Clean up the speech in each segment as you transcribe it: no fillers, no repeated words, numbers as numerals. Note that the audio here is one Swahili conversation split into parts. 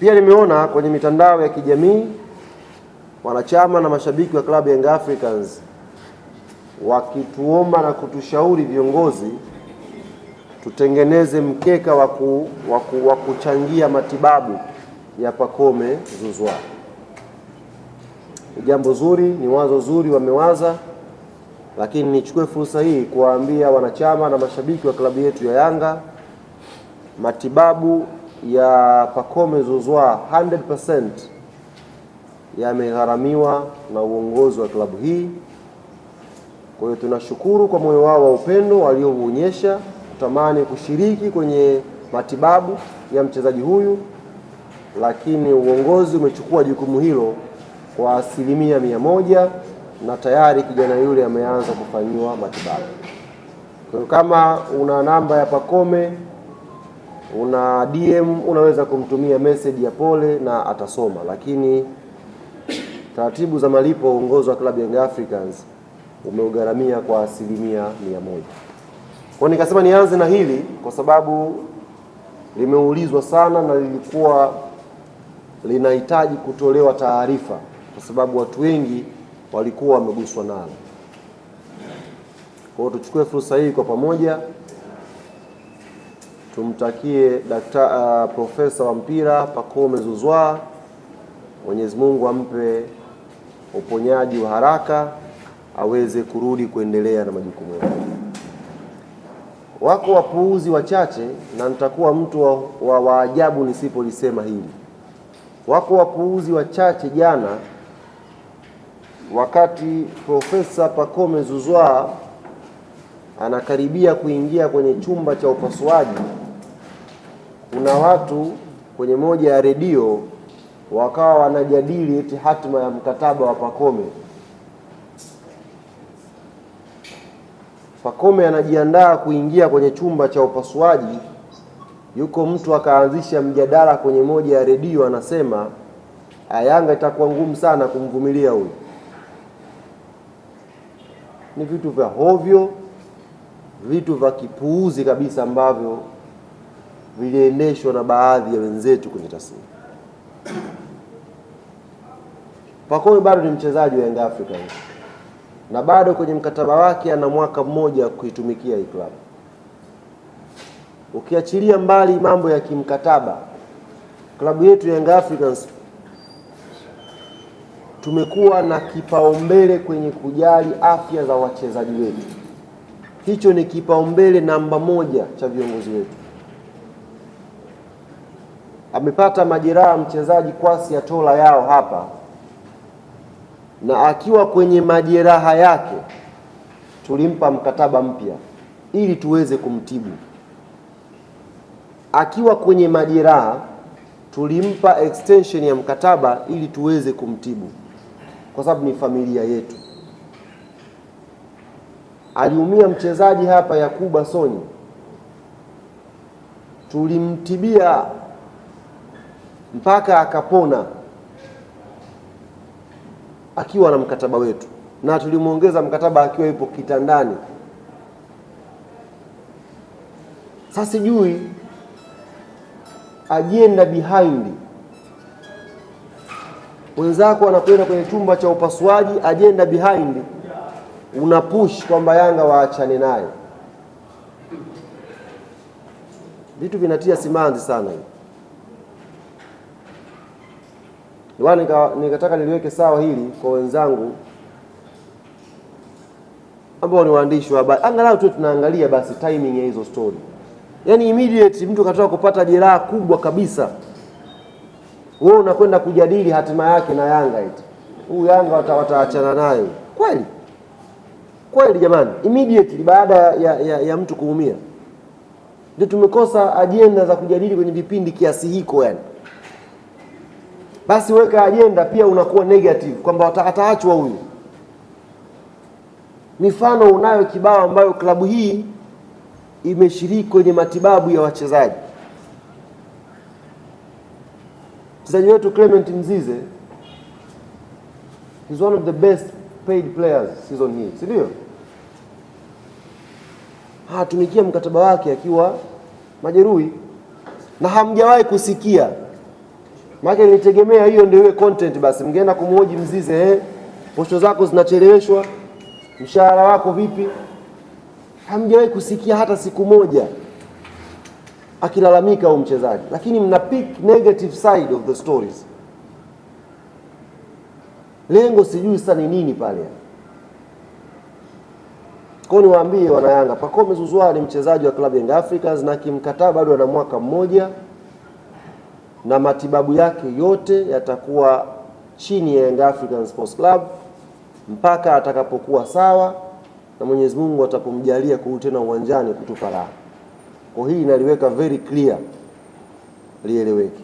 Pia nimeona kwenye mitandao ya kijamii wanachama na mashabiki wa klabu Young Africans wakituomba na kutushauri viongozi tutengeneze mkeka wa kuchangia matibabu ya Pacome Zouzoua. Ni jambo zuri, ni wazo zuri wamewaza, lakini nichukue fursa hii kuwaambia wanachama na mashabiki wa klabu yetu ya Yanga, matibabu ya Pacome Zouzoua 100% yamegharamiwa na uongozi wa klabu hii. Kwa hiyo tunashukuru kwa moyo wao wa upendo walioonyesha kutamani kushiriki kwenye matibabu ya mchezaji huyu, lakini uongozi umechukua jukumu hilo kwa 100% na tayari kijana yule ameanza kufanyiwa matibabu. Kwa hiyo kama una namba ya Pacome, una DM, unaweza kumtumia message ya pole na atasoma, lakini taratibu za malipo uongozi wa Club Young Africans umeugharamia kwa 100%. Kwa nikasema nianze na hili kwa sababu limeulizwa sana na lilikuwa linahitaji kutolewa taarifa kwa sababu watu wengi walikuwa wameguswa nalo. Kwa hiyo tuchukue fursa hii kwa pamoja, tumtakie profesa wa mpira Pacome Zouzoua, Mwenyezi Mungu ampe uponyaji wa haraka, aweze kurudi kuendelea na majukumu yake. Wako wapuuzi wachache, na nitakuwa mtu wa ajabu nisipolisema hili. Wako wapuuzi wachache jana wakati Profesa Pacome Zouzoua anakaribia kuingia kwenye chumba cha upasuaji, kuna watu kwenye moja ya redio wakawa wanajadili eti hatima ya mkataba wa Pacome. Pacome anajiandaa kuingia kwenye chumba cha upasuaji, yuko mtu akaanzisha mjadala kwenye moja ya redio, anasema Yanga itakuwa ngumu sana kumvumilia huyu. Ni vitu vya hovyo, vitu vya kipuuzi kabisa ambavyo viliendeshwa na baadhi ya wenzetu kwenye tasnia. Pacome bado ni mchezaji wa Young Africans na bado kwenye mkataba wake ana mwaka mmoja kuitumikia hii klabu. Ukiachilia mbali mambo ya kimkataba, klabu yetu ya Young Africans tumekuwa na kipaumbele kwenye kujali afya za wachezaji wetu. Hicho ni kipaumbele namba 1 cha viongozi wetu. Amepata majeraha mchezaji Kwasi Atola yao hapa, na akiwa kwenye majeraha yake tulimpa mkataba mpya ili tuweze kumtibu. Akiwa kwenye majeraha tulimpa extension ya mkataba ili tuweze kumtibu, kwa sababu ni familia yetu. Aliumia mchezaji hapa Yakuba Soni, tulimtibia mpaka akapona akiwa na mkataba wetu, na tulimuongeza mkataba akiwa yupo kitandani. Sasa sijui agenda behind. Wenzako wanakwenda kwenye chumba cha upasuaji, agenda behind una push kwamba Yanga waachane naye. Vitu vinatia simanzi sana hivi. Nikataka niliweke sawa hili kwa wenzangu ambao ni waandishi wa habari. Angalau tu tunaangalia basi timing ya hizo story. Yaani immediate mtu katoka kupata jeraha kubwa kabisa, wewe unakwenda kujadili hatima yake na Yanga eti. Huyu Yanga wataachana naye. Kweli? Kweli jamani, immediately baada ya mtu kuumia. Ndio tumekosa agenda za kujadili kwenye vipindi kiasi hiko yani. Basi weka agenda pia unakuwa negative kwamba ataachwa huyu. Mifano unayo kibao ambayo klabu hii imeshiriki kwenye matibabu ya wachezaji. Mchezaji wetu Clement Mzize is one of the best paid players season hii, si ndio? Tumikia mkataba wake akiwa majeruhi, na hamjawahi kusikia Maana nilitegemea hiyo ndio iwe content basi. Mngeenda kumhoji Mzize, posho zako zinacheleweshwa, mshahara wako vipi? Hamjawahi kusikia hata siku moja akilalamika au mchezaji, lakini mna pick negative side of the stories. Lengo sijui sasa ni nini pale. Kwa niwaambie wana Yanga, Pacome Zouzoua ni mchezaji wa klabu ya Young Africans na kimkataba bado ana mwaka mmoja, na matibabu yake yote yatakuwa chini ya Young Africans Sports Club mpaka atakapokuwa sawa na Mwenyezi Mungu atapomjalia kurudi tena uwanjani kutupa raha. Kwa hii inaliweka very clear, lieleweke.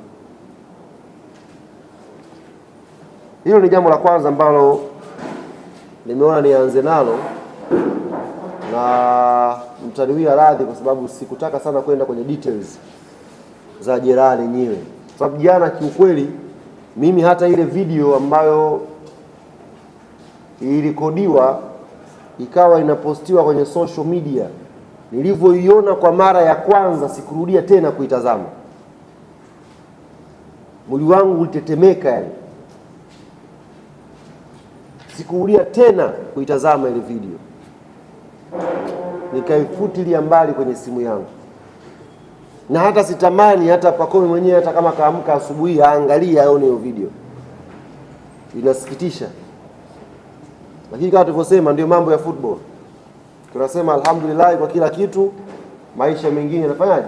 Hilo ni jambo la kwanza ambalo nimeona nianze nalo, na mtaniwia radhi kwa sababu sikutaka sana kwenda kwenye details za jeraha lenyewe. Sababu jana kiukweli mimi hata ile video ambayo ilikodiwa ikawa inapostiwa kwenye social media, nilivyoiona kwa mara ya kwanza sikurudia tena kuitazama. Mwili wangu ulitetemeka yani. Sikurudia tena kuitazama ile video. Nikaifutilia mbali kwenye simu yangu. Na hata sitamani hata Pacome mwenyewe hata kama kaamka asubuhi aangalie aone hiyo video. Inasikitisha. Lakini kama tulivyosema ndio mambo ya football. Tunasema alhamdulillah kwa kila kitu, maisha mengine yanafanyaje?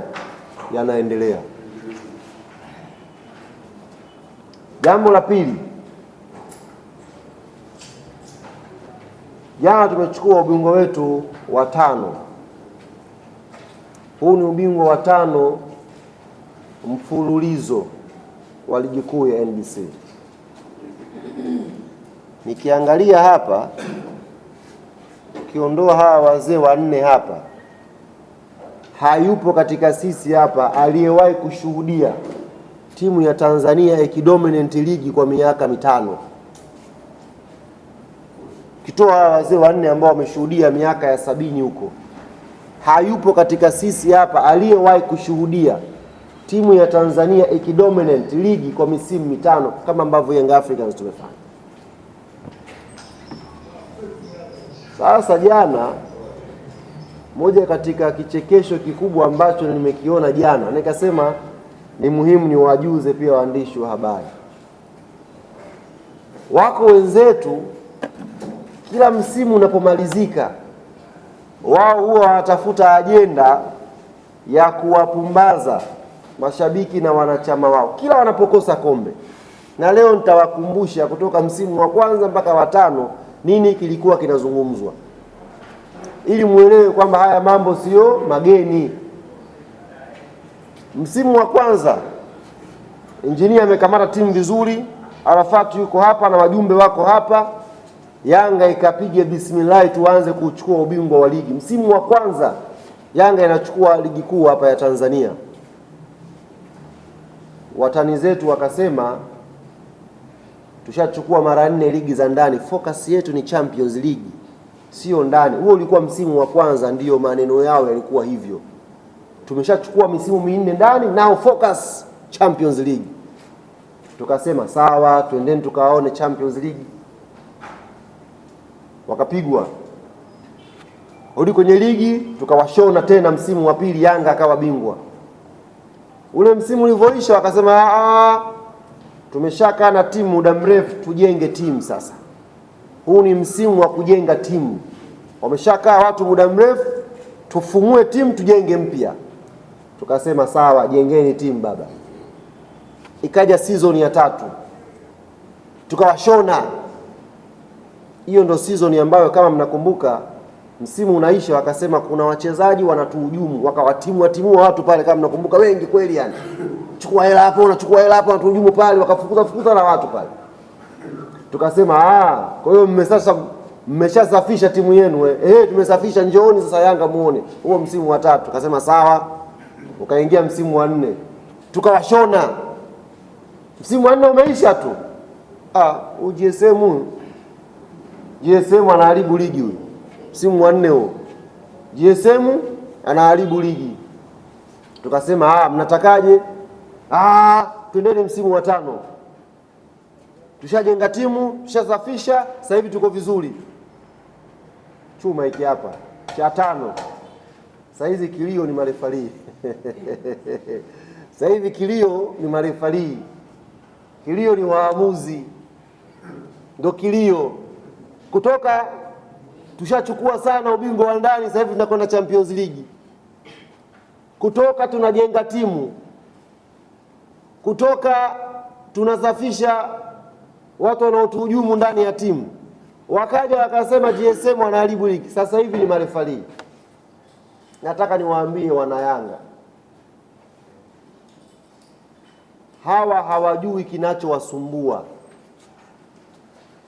Yanaendelea. Jambo la pili. Jana tumechukua ubingwa wetu wa 5. Huu ni ubingwa wa 5 mfululizo wa ligi kuu ya NBC. Nikiangalia hapa, ukiondoa hawa wazee 4 hapa, hayupo katika sisi hapa aliyewahi kushuhudia timu ya Tanzania ikidominate ligi kwa miaka 5. Kitoa hawa wazee 4 ambao wameshuhudia miaka ya 70 huko, hayupo katika sisi hapa aliyewahi kushuhudia timu ya Tanzania ikidominate ligi kwa misimu 5 kama ambavyo Young Africans tumefanya. Sasa jana, moja katika kichekesho kikubwa ambacho nimekiona jana, nikasema ni muhimu ni wajuze pia waandishi wa habari. Wako wenzetu kila msimu unapomalizika wao huwa wanatafuta ajenda ya kuwapumbaza mashabiki na wanachama wao kila wanapokosa kombe. Na leo nitawakumbusha kutoka msimu wa kwanza mpaka wa 5 nini kilikuwa kinazungumzwa, ili muelewe kwamba haya mambo sio mageni. Msimu wa kwanza Engineer amekamata timu vizuri, Arafat yuko hapa na wajumbe wako hapa, Yanga ikapiga bismillah tuanze kuchukua ubingwa wa ligi. Msimu wa kwanza Yanga inachukua ligi kuu hapa ya Tanzania. Watani zetu wakasema tushachukua mara 4 ligi za ndani, focus yetu ni Champions League, sio ndani. Huo ulikuwa msimu wa kwanza, ndiyo maneno yao yalikuwa hivyo. Tumeshachukua misimu 4 ndani, now focus Champions League. Tukasema sawa, twendeni tukaone Champions League. Wakapigwa. Rudi kwenye ligi, tukawashona tena msimu wa pili, Yanga akawa bingwa. Ule msimu ulivyoisha wakasema tumeshakaa na timu muda mrefu, tujenge timu sasa. Huu ni msimu wa kujenga timu. Wameshakaa watu muda mrefu, tufumue timu tujenge mpya. Tukasema sawa, jengeni timu baba. Ikaja season ya 3. Tukawashona. Hiyo ndo season ambayo kama mnakumbuka msimu unaisha wakasema kuna wachezaji wanatuhujumu, wakawatimua watu pale kama mnakumbuka wengi kweli yani. Chukua hela hapo, unachukua hela hapo, wanatuhujumu pale, wakafukuza na watu pale. Tukasema kwa hiyo mmeshasafisha timu yenu tumesafisha, njooni sasa Yanga muone. Huo msimu wa 3 tukasema sawa. Ukaingia msimu wa 4. Tukawashona. Msimu wa 4 umeisha tu. GSM anaharibu ligi huyu. Msimu wa 4 huo. GSM anaharibu ligi. Tukasema mnatakaje? twendeni msimu wa 5. Tushajenga timu, tushasafisha, sasa hivi tuko vizuri. Chuma hiki hapa cha 5. Sasa hizi kilio ni marefali. Sasa hivi kilio ni marefali. Kilio ni waamuzi. Ndio kilio. Kutoka tushachukua sana ubingwa wa ndani, sasa hivi tunakwenda Champions League. Kutoka tunajenga timu. Kutoka tunasafisha watu wanaotuhujumu ndani ya timu. Wakaja wakasema GSM wanaharibu ligi. Sasa hivi ni marefali. Nataka niwaambie wana Yanga, hawa hawajui kinachowasumbua,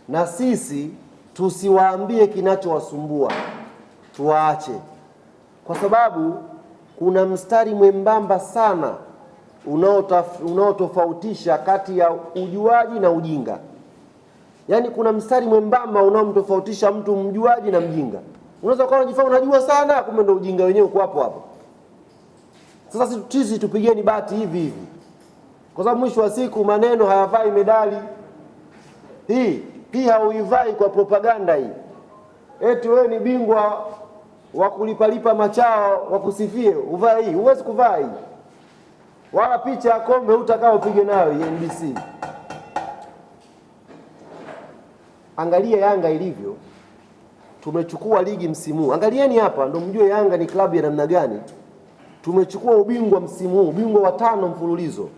na sisi tusiwaambie kinachowasumbua, tuwaache, kwa sababu kuna mstari mwembamba sana unaotofautisha kati ya ujuaji na ujinga. Yaani kuna mstari mwembamba unaomtofautisha mtu mjuaji na mjinga. Unaweza kuwa unajifanya unajua sana, kumbe ndio ujinga wenyewe uko hapo hapo. Sasa sisi tupigeni bati hivi hivi, kwa sababu mwisho wa siku maneno hayavai medali. Hii hauivai kwa propaganda hii. Eti wewe ni bingwa wa kulipalipa machao wa kusifie, uvai hii. Huwezi kuvaa hii. Wala picha ya kombe utakao upige nayo NBC. Angalia Yanga ilivyo. Tumechukua ligi msimu. Angalieni hapa ndio mjue Yanga ni klabu ya namna gani. Tumechukua ubingwa msimu huu, ubingwa wa 5 mfululizo.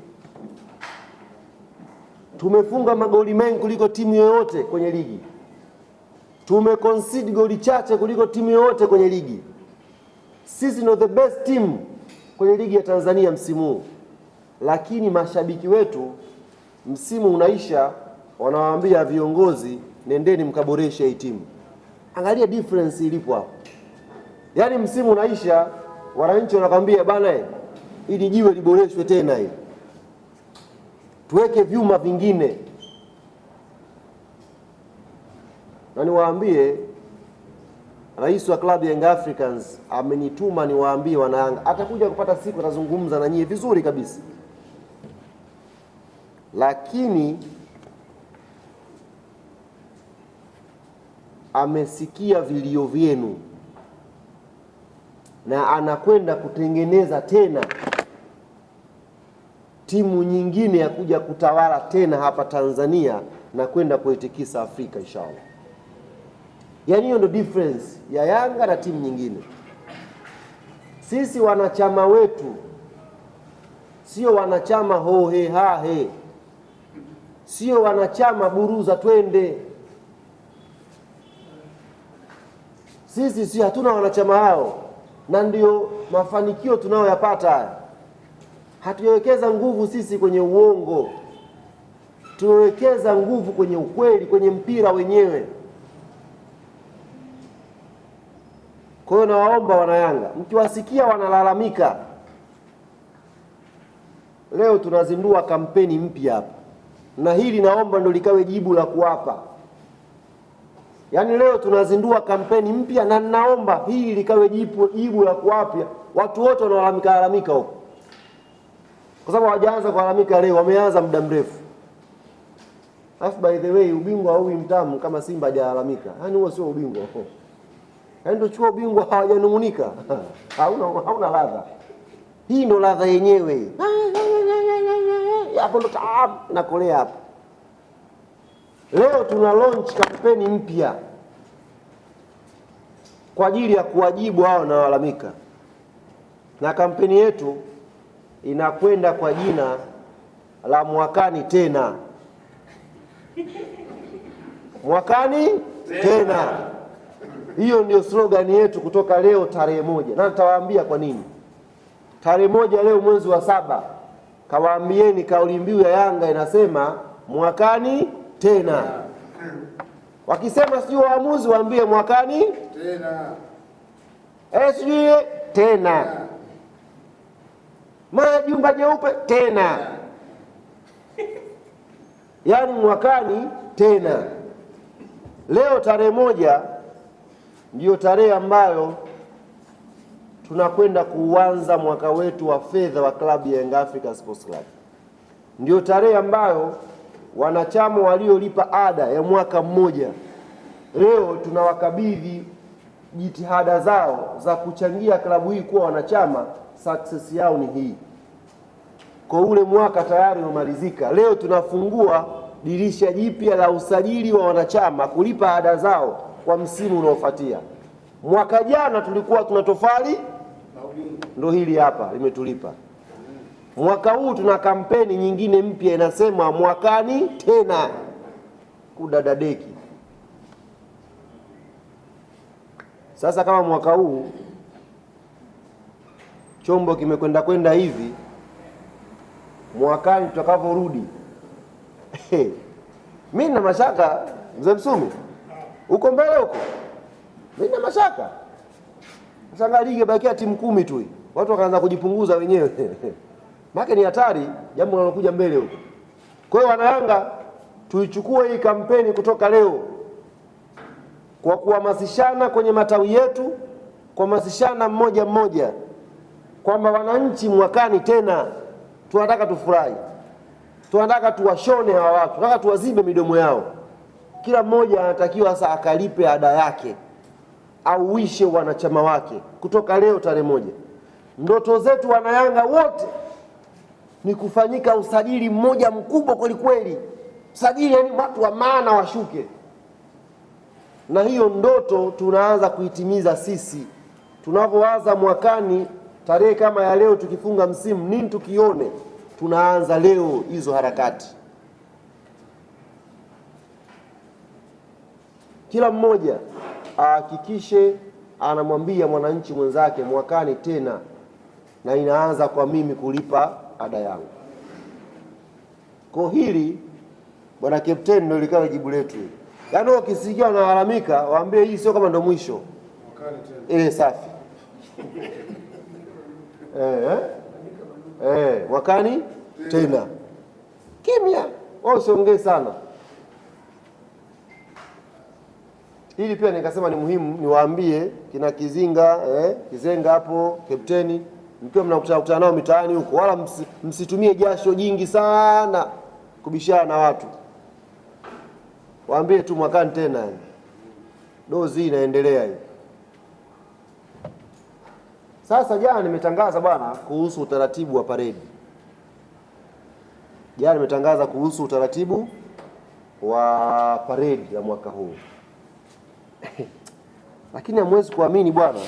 Tumefunga magoli mengi kuliko timu yoyote kwenye ligi. Tumeconcede goli chache kuliko timu yoyote kwenye ligi. Sisi ndio the best team kwenye ligi ya Tanzania msimu huu. Lakini mashabiki wetu msimu unaisha, wanawaambia viongozi, nendeni mkaboreshe hii timu. Angalia difference ilipo hapo. Yaani msimu unaisha, wananchi wanakwambia bana, ili jiwe liboreshwe tena hili, tuweke vyuma vingine. Na niwaambie, rais wa klabu ya Young Africans amenituma niwaambie wana Yanga, atakuja kupata siku atazungumza na nyie vizuri kabisa. Lakini amesikia vilio vyenu na anakwenda kutengeneza tena timu nyingine ya kuja kutawala tena hapa Tanzania na kwenda kuitikisa Afrika inshallah. Yaani hiyo ndio difference ya Yanga na timu nyingine. Sisi wanachama wetu sio wanachama hohe hahe, sio wanachama buruza twende. Sisi hatuna wanachama hao, na ndio mafanikio tunayoyapata haya. Hatujawekeza nguvu sisi kwenye uongo, tuwekeza nguvu kwenye ukweli, kwenye mpira wenyewe. Kwa hiyo nawaomba wana Yanga, mkiwasikia wanalalamika, leo tunazindua kampeni mpya hapa, na hili naomba ndio likawe jibu la kuwapa. Yaani leo tunazindua kampeni mpya, na naomba hii likawe jibu la kuwapa watu wote wanaolalamika huko, kwa sababu hawajaanza kulalamika leo, wameanza muda mrefu. Alafu by the way, ubingwa huu mtamu kama Simba hajalalamika. Yaani huo sio ubingwa. Yaani ndio chukua ubingwa hawajanungunika. Hauna ladha. Hii ndio ladha yenyewe. Hapo ndo tamu nakolea hapo. Leo tuna launch kampeni mpya kwa ajili ya kuwajibu hao wanaolalamika. Na kampeni yetu inakwenda kwa jina la mwakani tena. Mwakani tena. Hiyo ndio slogan yetu kutoka leo tarehe 1. Na nitawaambia kwa nini. Tarehe 1 leo mwezi wa 7. Kawaambieni kauli mbiu ya Yanga inasema mwakani tena. Wakisema sijui waamuzi waambie mwakani tena. Sijui tena. Majumba jeupe tena. Yaani mwakani tena. Leo tarehe 1 ndiyo tarehe ambayo tunakwenda kuanza mwaka wetu wa fedha wa klabu ya Young Africans Sports Club. ndio tarehe ambayo wanachama waliolipa ada ya mwaka mmoja leo tunawakabidhi jitihada zao za kuchangia klabu hii kuwa wanachama. Success yao ni hii. Kwa ule mwaka tayari umemalizika, leo tunafungua dirisha jipya la usajili wa wanachama kulipa ada zao kwa msimu unaofuatia. Mwaka jana tulikuwa tuna tofali, ndio hili hapa limetulipa. Mwaka huu tuna kampeni nyingine mpya inasema mwakani tena, kudadadeki. Sasa kama mwaka huu chombo kimekwenda hivi, mwakani tutakavyorudi mimi na mashaka. Mzee Msumi uko mbele huko, mimi na mashaka. Sasa ligi bakia timu 10 tu, watu wakaanza kujipunguza wenyewe maana ni hatari jambo linalokuja mbele huko. Kwa hiyo Wanayanga, tuichukue hii kampeni kutoka leo kwa kuhamasishana kwenye matawi yetu, kuhamasishana mmoja mmoja kwamba wananchi, mwakani tena tunataka tufurahi, tunataka tuwashone hawa watu, tunataka tuwazibe midomo yao. Kila mmoja anatakiwa sasa akalipe ada yake, auishe wanachama wake kutoka leo tarehe 1. Ndoto zetu Wanayanga wote ni kufanyika usajili mmoja mkubwa kweli kweli, usajili yani watu wa maana washuke, na hiyo ndoto tunaanza kuitimiza sisi tunavyoanza mwakani. Tarehe kama ya leo tukifunga msimu, nini tukione, tunaanza leo hizo harakati. Kila mmoja ahakikishe anamwambia mwananchi mwenzake mwakani tena, na inaanza kwa mimi kulipa ada yangu. Kwa hili bwana captain ndio likawa jibu letu. Yaani ukisikia unalalamika, waambie hii sio kama ndo mwisho. Safi. Wakani tena. Kimya. Usiongee sana. Hili pia nikasema ni muhimu niwaambie kina Kizenga hapo kapteni, mkiwa mnakutana nao mitaani huko, wala msitumie jasho jingi sana kubishana na watu. Waambie tu mwakani tena. Dozi inaendelea hii. Sasa jana nimetangaza bwana kuhusu utaratibu wa paredi. Jana nimetangaza kuhusu utaratibu wa paredi ya mwaka huu. Lakini hamwezi kuamini bwana,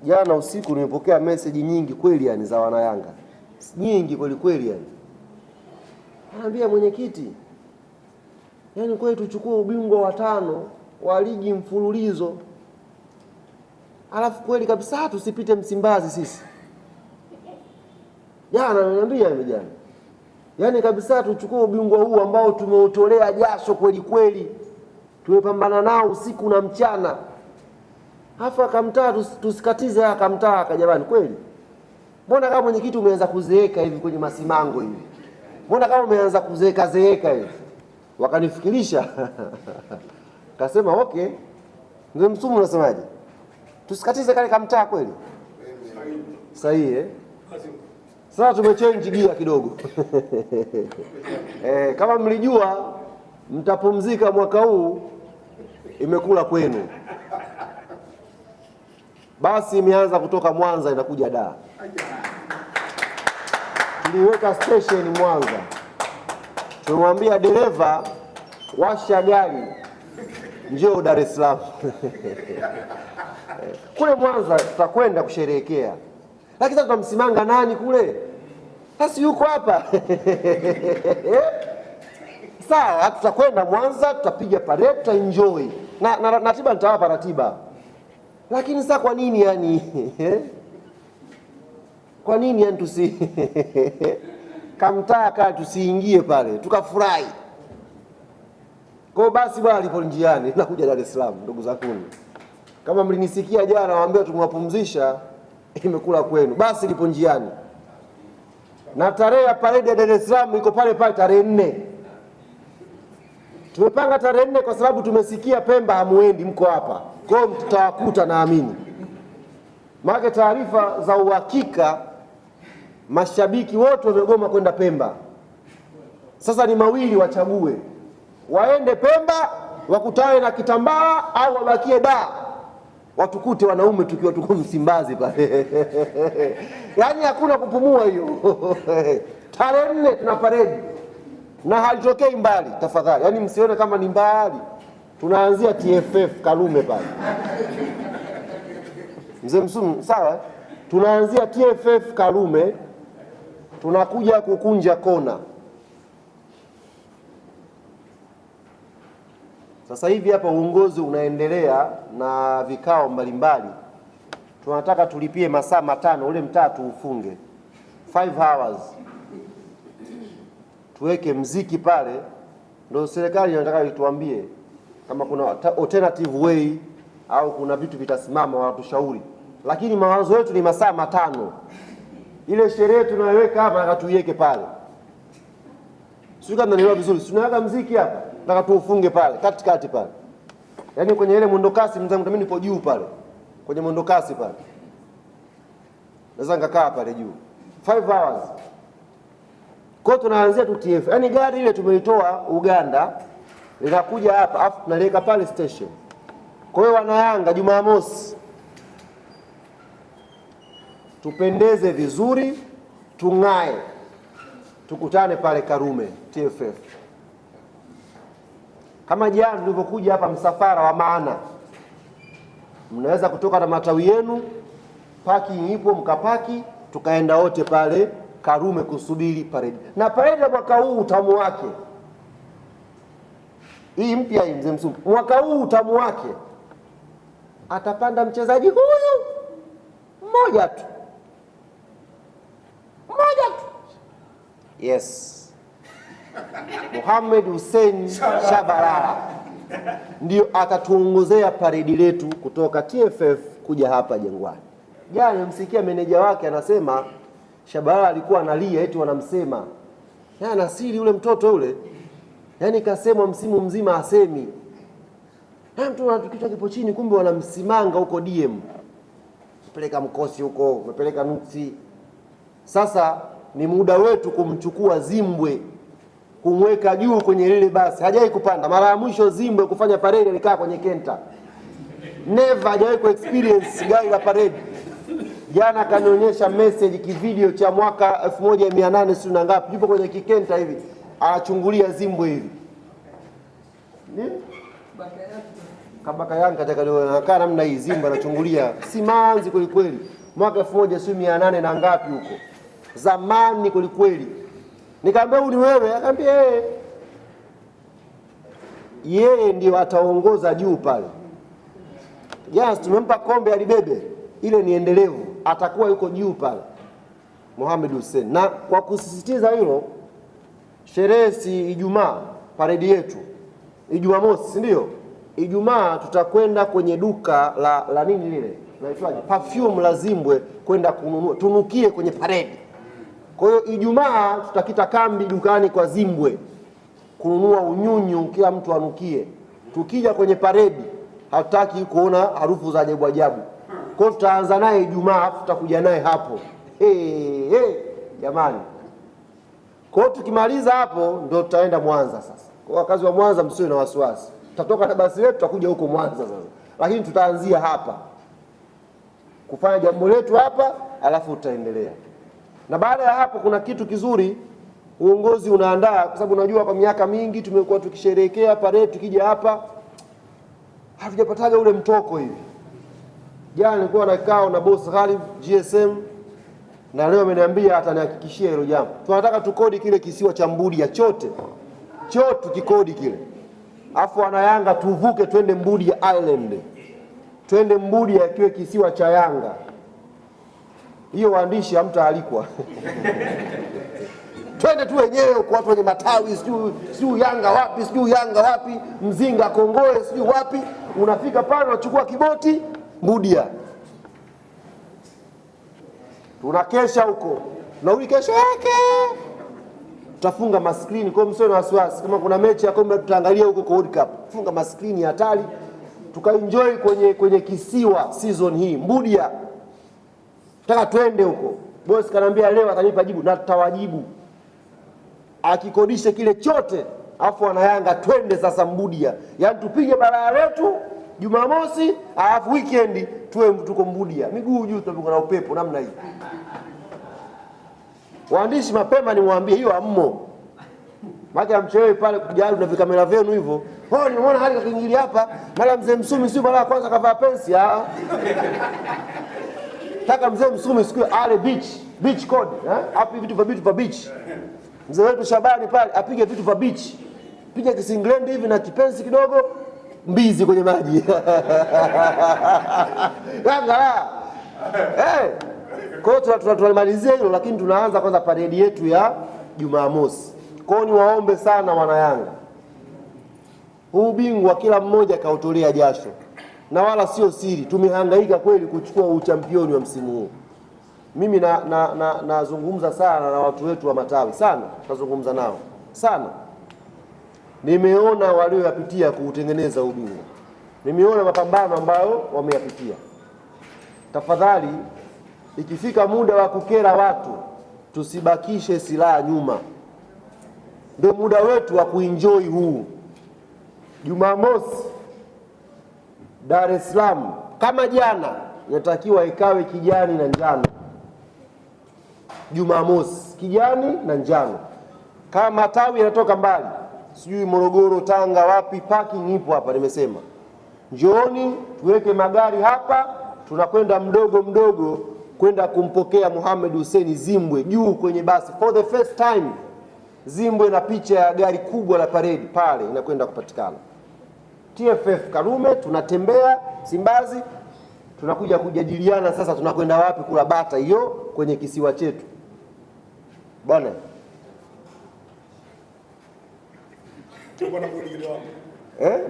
jana usiku nimepokea message nyingi kweli yani za Wanayanga. Nyingi kweli kweli yani. Anambia mwenyekiti, yani kweli tuchukue ubingwa wa 5 wa ligi mfululizo, alafu kweli kabisa tusipite Msimbazi sisi. Jana ananiambia jana, yani kabisa tuchukue ubingwa huu ambao tumeutolea jasho kweli kweli, tumepambana nao usiku na mchana, hafa akamtaa tusikatize. Akamtaa jamani, kweli mbona kama mwenyekiti umeanza kuzeeka hivi kwenye masimango hivi, mbona kama umeanza kuzeeka hivi? Wakanifikirisha kasema okay, Mzee Msumu unasemaje, tusikatize kale kamtaa kweli? Sahihi Sasa tumechange gia kidogo kama mlijua mtapumzika mwaka huu, imekula kwenu. Basi imeanza kutoka Mwanza inakuja Dar. Tuliweka station Mwanza, tumemwambia dereva washa gari njoo Dar es Salaam kule Mwanza tutakwenda kusherehekea, lakini sasa tutamsimanga nani kule? Sasa yuko hapa sawa, tutakwenda Mwanza, tutapiga parade, tutaenjoy na ratiba nitawapa ratiba. Lakini sasa kwa nini yani kwa nini yani kamtaka tusiingie pale tukafurahi? Kwa basi bwana, alipo njiani nakuja Dar es Salaam. Ndugu zangu, kama mlinisikia jana waambia tumwapumzisha, imekula kwenu. Basi lipo njiani, na tarehe ya parade ya Dar es Salaam iko pale pale tarehe 4. Tumepanga tarehe 4 kwa sababu tumesikia Pemba hamuendi, mko hapa. Kwa hiyo tutawakuta, naamini. Maana taarifa za uhakika mashabiki wote wamegoma kwenda Pemba. Sasa ni mawili, wachague, waende Pemba wakutane na Kitambaa au wabakie Dar watukute wanaume tukiwa tuko Msimbazi pale. Yaani hakuna kupumua hiyo. Tarehe 4 tuna parade na halitokei mbali, tafadhali. Yaani msione kama ni mbali, tunaanzia TFF Karume pale. Mzee Msumu, sawa? Tunaanzia TFF Karume, tunakuja kukunja kona. Sasa hivi hapa uongozi unaendelea na vikao mbalimbali. Tunataka tulipie masaa 5, ule mtatu ufunge 5 hours, tuweke mziki pale. Ndio serikali inataka ituambie kama kuna alternative way au kuna vitu vitasimama, watushauri. Lakini mawazo yetu ni masaa 5. Ile sherehe tunaiweka hapa na tuiweke pale. Sio kama nanielewa vizuri. Tunaweka mziki hapa, nataka tuufunge pale katikati pale. Yaani kwenye ile mwendokasi, mimi nipo juu pale. Kwenye mwendokasi pale. Naweza ngakaa pale juu. 5 hours. Kwa tunaanzia tu TF. Yaani gari ile tumeitoa Uganda, linakuja hapa afu tunaleka pale station. Kwa hiyo wana Yanga Jumamosi tupendeze vizuri, tung'ae, tukutane pale Karume TFF. Kama jana tulivyokuja hapa msafara wa maana, mnaweza kutoka na matawi yenu, parking ipo, mkapaki, tukaenda wote pale Karume kusubiri parade. Na parade mwaka huu utamu wake, hii mpya hii Mzee Msumu, mwaka huu utamu wake, atapanda mchezaji huyu mmoja tu. Yes, Mohamed Hussein Shabalala ndio atatuongozea paredi letu kutoka TFF kuja hapa Jangwani. Jana nimsikia meneja wake anasema Shabalala alikuwa analia eti wanamsema. Na anasiri yule mtoto yule. Yaani kasemwa msimu mzima asemi. Na mtu anatukisha kipo chini, kumbe wanamsimanga huko DM. Peleka mkosi huko, umepeleka nuksi. Sasa ni muda wetu kumchukua Zimbwe, kumweka juu kwenye lile basi. Hajai kupanda. Mara ya mwisho Zimbwe kufanya parade alikaa kwenye kenta. Never hajai ku experience gari la parade. Jana kanionyesha message kivideo cha mwaka 1800 sio na ngapi. Yupo kwenye kikenta hivi. Anachungulia Zimbwe hivi. Nini? Kabaka Yanga atakayokaa namna hii, Zimbwe anachungulia. Simanzi kweli kweli. Mwaka 1800 na ngapi huko. Zamani kweli. Nikamwambia huyu ni wewe, akamwambia yeye ndio ataongoza juu pale. Yes, tumempa kombe alibebe. Ile ni endelevu, atakuwa yuko juu pale Mohamed Hussein. Na kwa kusisitiza hilo, sherehe si Ijumaa, parade yetu Ijumamosi, si ndio? Ijumaa tutakwenda kwenye duka la nini lile? Naitwaje? Perfume la Zimbwe kwenda kununua. Tunukie kwenye parade. Kwa hiyo Ijumaa tutakita kambi dukani kwa Zimbwe kununua unyunyu, kila mtu anukie. Tukija kwenye paredi hataki kuona harufu za ajabu ajabu. Kwa hiyo tutaanza naye Ijumaa, tutakuja naye hapo. Jamani. Kwa hiyo tukimaliza hapo ndio tutaenda Mwanza sasa. Kwa wakazi wa Mwanza msiwe na wasiwasi. Tutatoka na basi letu tutakuja huko Mwanza sasa. Lakini tutaanzia hapa. Kufanya jambo letu hapa, alafu tutaendelea. Na baada ya hapo kuna kitu kizuri uongozi unaandaa, kwa sababu unajua kwa miaka mingi tumekuwa tukisherehekea parade, tukija hapa hatujapataga ule mtoko hivi. Jana nilikuwa na kikao na boss Ghalib GSM na leo ameniambia atanihakikishia hilo jambo. Tunataka tukodi kile kisiwa cha Mbudia chote tukikodi kile. Afu wana Yanga tuvuke twende Mbudia Island. Twende Mbudia kiwe kisiwa cha Yanga. Hiyo waandishi hamtaalikwa. Twende tu wenyewe kwa watu wenye matawi, sijui Yanga wapi, Mzinga Kongoe sijui wapi, unafika pale unachukua kiboti Mbudia. Tunakesha huko. Na uli kesho yake tutafunga maskrini kwa msio na wasiwasi. Kama kuna mechi ya kombe tutaangalia huko kwa World Cup. Funga maskrini hatari. Tukaenjoy kwenye kisiwa season hii Mbudia. Nataka twende huko. Boss kanambia leo atanipa jibu na tutawajibu. akikodishe kile chote, afu wanayanga twende sasa Mbudia, yaani tupige balaa letu Jumamosi, alafu weekend tuko Mbudia, miguu juu, tunapigwa na upepo namna hii. Waandishi mapema nimwambie hiyo ammo. Maki amchewe pale kujali na vikamera vyenu hivyo. Oh, nimeona hali kakiingilia hapa, mara mzee Msumi sio mara kwanza kavaa pensi. Taka mzee Msumi siku ale beach code, Api vitu vya beach. Mzee wetu Shabani pale apige vitu vya beach. Piga kisingland hivi na kipensi kidogo, mbizi kwenye maji. Yanga. Kwa hiyo tunamalizia hilo, lakini tunaanza kwanza paredi yetu ya Jumamosi. Kwa hiyo niwaombe sana wana Yanga, huu bingwa kila mmoja kautolea jasho, na wala sio siri, tumehangaika kweli kuchukua uchampioni wa msimu huu. Mimi nazungumza sana na watu wetu wa matawi sana, nazungumza nao sana. Nimeona walioyapitia kuutengeneza ubingwa, nimeona mapambano ambayo wameyapitia. Tafadhali, ikifika muda wa kukera watu, tusibakishe silaha nyuma. Ndio muda wetu wa kuenjoy huu. Jumamosi Dar es Salaam kama jana, inatakiwa ikawe kijani na njano. Jumamosi kijani na njano. Kama tawi yanatoka mbali, sijui Morogoro, Tanga, wapi, parking ipo hapa, nimesema njooni tuweke magari hapa, tunakwenda mdogo mdogo kwenda kumpokea Mohamed Hussein Zimbwe juu kwenye basi. For the first time Zimbwe na picha ya gari kubwa la parade pale inakwenda kupatikana. TFF Karume, tunatembea Simbazi, tunakuja kujadiliana sasa tunakwenda wapi kula bata hiyo kwenye kisiwa chetu. Bwana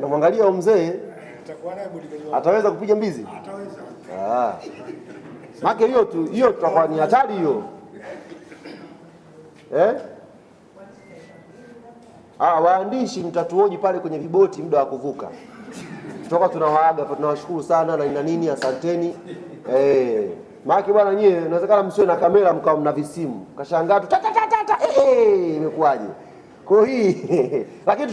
namwangalia mzee, ataweza kupiga mbizi? Ataweza. Maki hiyo tutakuwa ni hatari hiyo. Waandishi mtatuoji pale kwenye viboti muda wa kuvuka. Tutakuwa tunawaaga, tunawashukuru sana na nini, asanteni. Maki bwana, nyie inawezekana msiwe na kamera mkao mna visimu. Kashangaa tu imekuaje? Kwa hiyo lakini